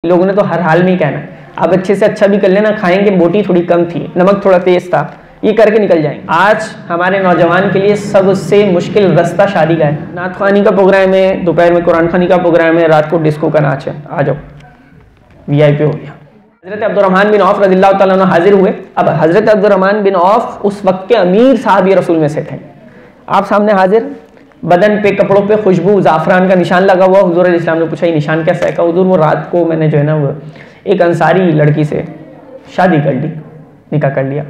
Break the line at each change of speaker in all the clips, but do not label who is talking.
लोगों ने तो हर हाल में ही कहना आप अच्छे से अच्छा भी कर लेना, खाएंगे, बोटी थोड़ी कम थी, नमक थोड़ा तेज था, ये करके निकल जाएंगे। आज हमारे नौजवान के लिए सबसे मुश्किल रास्ता शादी का है। नात ख़वानी का प्रोग्राम है, दोपहर में कुरान ख़वानी का प्रोग्राम है, रात को डिस्को का नाच है, आ जाओ, वीआईपी हो गया। हज़रत अब्दुर्रहमान बिन औफ रज़ियल्लाहु तआला अन्हु हाजिर हुए। अब हज़रत अब्दुर्रहमान बिन औफ उस वक्त के अमीर साहबी रसूल में से थे। आप सामने हाजिर, बदन पे, कपड़ों पे खुशबू, ज़ाफ़रान का निशान लगा हुआ। हुज़ूर अलैहि सलाम ने पूछा ये निशान कैसा है? कहा हुज़ूर वो रात को मैंने जो है ना वो एक अंसारी लड़की से शादी कर ली, निकाह कर लिया।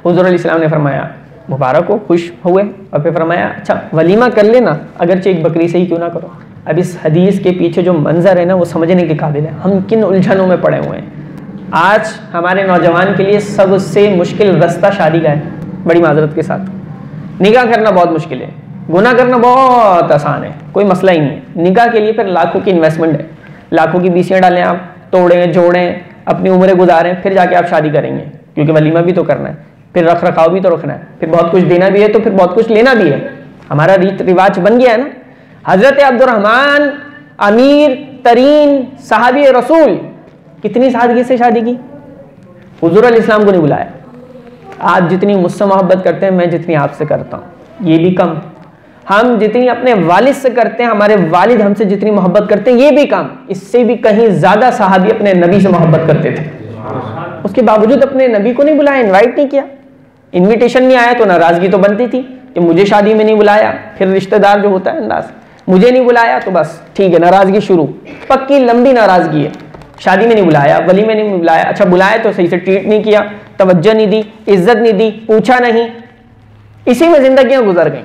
हुज़ूर अलैहि सलाम ने फरमाया मुबारक हो, खुश हुए, और फिर फरमाया अच्छा वलीमा कर लेना, अगरचे एक बकरी से ही क्यों ना करो। अब इस हदीस के पीछे जो मंजर है ना वो समझने के काबिल है, हम किन उलझनों में पड़े हुए हैं। आज हमारे नौजवान के लिए सबसे मुश्किल रास्ता शादी का है। बड़ी माजरत के साथ निकाह करना बहुत मुश्किल है, गुनाह करना बहुत आसान है, कोई मसला ही नहीं है। निकाह के लिए फिर लाखों की इन्वेस्टमेंट है, लाखों की बीसियाँ डालें, आप तोड़ें जोड़ें, अपनी उम्रें गुजारें, फिर जाके आप शादी करेंगे, क्योंकि वलीमा भी तो करना है, फिर रख रखाव भी तो रखना है, फिर बहुत कुछ देना भी है, तो फिर बहुत कुछ लेना भी है। हमारा रीत रिवाज बन गया है ना। हजरत अब्दुर्रहमान अमीर तरीन साहबी रसूल कितनी सादगी से शादी की। हुजूर अलैहि सलाम को नहीं बुलाया, आप जितनी मुझसे मोहब्बत करते हैं मैं जितनी आपसे करता हूँ ये भी कम, हम जितनी अपने वालिद से करते हैं, हमारे वालिद हमसे जितनी मोहब्बत करते हैं ये भी कम, इससे भी कहीं ज्यादा सहाबी अपने नबी से मोहब्बत करते थे। उसके बावजूद अपने नबी को नहीं बुलाया, इनवाइट नहीं किया, इनविटेशन नहीं आया तो नाराजगी तो बनती थी कि मुझे शादी में नहीं बुलाया। फिर रिश्तेदार जो होता है अंदाज, मुझे नहीं बुलाया तो बस ठीक है, नाराजगी शुरू, पक्की लंबी नाराजगी है। शादी में नहीं बुलाया, वली में नहीं बुलाया, अच्छा बुलाया तो सही से ट्रीट नहीं किया, तवज्जो नहीं दी, इज्जत नहीं दी, पूछा नहीं, इसी में जिंदगियां गुजर गई।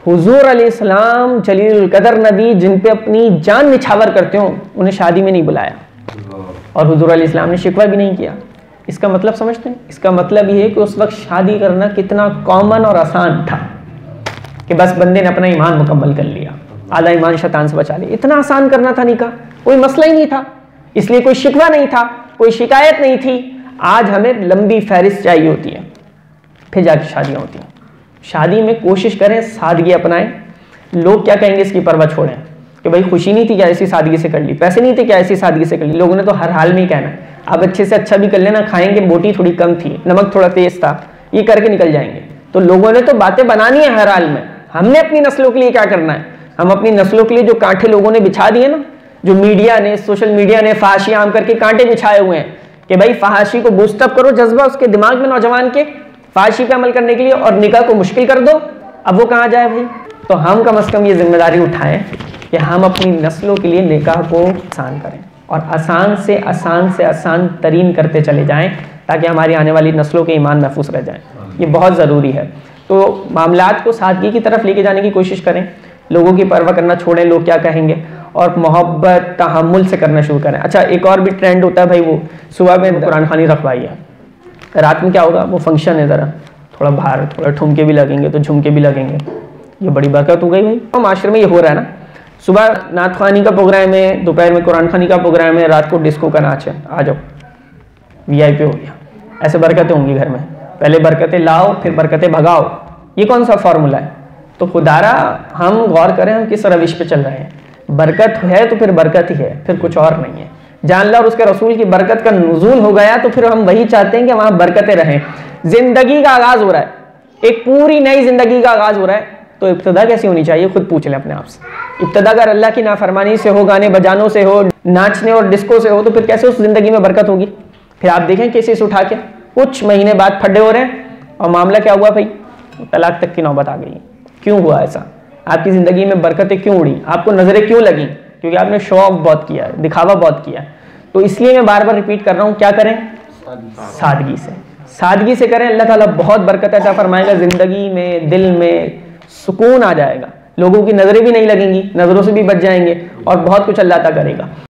हुजूर अलैहिस्सलाम जलीलुल कदर नबी जिन पे अपनी जान निछावर करते हो उन्हें शादी में नहीं बुलाया, और हुजूर अलैहिस्सलाम ने शिकवा भी नहीं किया। इसका मतलब समझते हैं? इसका मतलब ये है कि उस वक्त शादी करना कितना कॉमन और आसान था कि बस बंदे ने अपना ईमान मुकम्मल कर लिया, आधा ईमान शैतान से बचा लिया। इतना आसान करना था निकाह, कोई मसला ही नहीं था, इसलिए कोई शिकवा नहीं था, कोई शिकायत नहीं थी। आज हमें लंबी फहरिस्त चाहिए होती है, फिर जाके शादियाँ होती हैं। शादी में कोशिश करें सादगी अपनाएं। लोग क्या कहेंगे इसकी परवाह छोड़ें कि भाई खुशी नहीं थी क्या ऐसी सादगी से कर ली, पैसे नहीं थे क्या ऐसी सादगी से कर ली। लोगों ने तो हर हाल में ही कहना आप अच्छे से अच्छा भी कर लेना, खाएंगे, बोटी थोड़ी कम थी, नमक थोड़ा तेज था, ये करके निकल जाएंगे। तो लोगों ने तो बातें बनानी है हर हाल में। हमने अपनी नस्लों के लिए क्या करना है? हम अपनी नस्लों के लिए जो कांटे लोगों ने बिछा दिए ना, जो मीडिया ने, सोशल मीडिया ने फहाशी आम करके कांटे बिछाए हुए हैं कि भाई फहाशी को बूस्टअप करो, जज्बा उसके दिमाग में नौजवान के फहाशी पे अमल करने के लिए, और निकाह को मुश्किल कर दो, अब वो कहाँ जाए भाई। तो हम कम से कम ये जिम्मेदारी उठाएं कि हम अपनी नस्लों के लिए निकाह को आसान करें, और आसान से आसान तरीन करते चले जाएं, ताकि हमारी आने वाली नस्लों के ईमान महफूज रह जाएं। ये बहुत ज़रूरी है। तो मामलात को सादगी की तरफ लेके जाने की कोशिश करें, लोगों की परवाह करना छोड़ें लोग क्या कहेंगे, और मोहब्बत तहम्मुल से करना शुरू करें। अच्छा एक और भी ट्रेंड होता है भाई, वो सुबह में कुरान ख़वानी रखवाई है, रात में क्या होगा, वो फंक्शन है, ज़रा थोड़ा बाहर थोड़ा ठुमके भी लगेंगे तो झुमके भी लगेंगे, ये बड़ी बरकत हो गई भाई। और माशरे में ये हो रहा है ना, सुबह नात ख़वानी का प्रोग्राम है, दोपहर में कुरान ख़वानी का प्रोग्राम है, रात को डिस्को का नाच है, आ जाओ, वीआईपी हो गया। ऐसे बरकतें होंगी घर में, पहले बरकतें लाओ फिर बरकतें भगाओ, ये कौन सा फार्मूला है? तो खुदारा हम गौर करें हम किस रविश पे चल रहे हैं। बरकत है तो फिर बरकत ही है, फिर कुछ और नहीं है। जहाँ अल्लाह और उसके रसूल की बरकत का नुज़ूल हो गया तो फिर हम वही चाहते हैं कि वहाँ बरकतें रहें। जिंदगी का आगाज़ हो रहा है, एक पूरी नई जिंदगी का आगाज़ हो रहा है, तो इब्तिदा कैसी होनी चाहिए खुद पूछ लें अपने आप से। इब्तिदा अगर अल्लाह की नाफरमानी से हो, गाने बजानों से हो, नाचने और डिस्को से हो, तो फिर कैसे उस जिंदगी में बरकत होगी? फिर आप देखें केसेस उठा के कुछ महीने बाद फड्डे हो रहे हैं, और मामला क्या हुआ भाई, तलाक तक की नौबत आ गई। क्यों हुआ ऐसा? आपकी ज़िंदगी में बरकतें क्यों उड़ी? आपको नज़रें क्यों लगी? क्योंकि आपने शो ऑफ बहुत किया है, दिखावा बहुत किया है। तो इसलिए मैं बार बार रिपीट कर रहा हूँ, क्या करें? सादगी से, सादगी से करें। अल्लाह ताला बहुत बरकत अता फरमाएगा, ज़िंदगी में दिल में सुकून आ जाएगा, लोगों की नज़रें भी नहीं लगेंगी, नज़रों से भी बच जाएंगे, और बहुत कुछ अल्लाह ताला करेगा।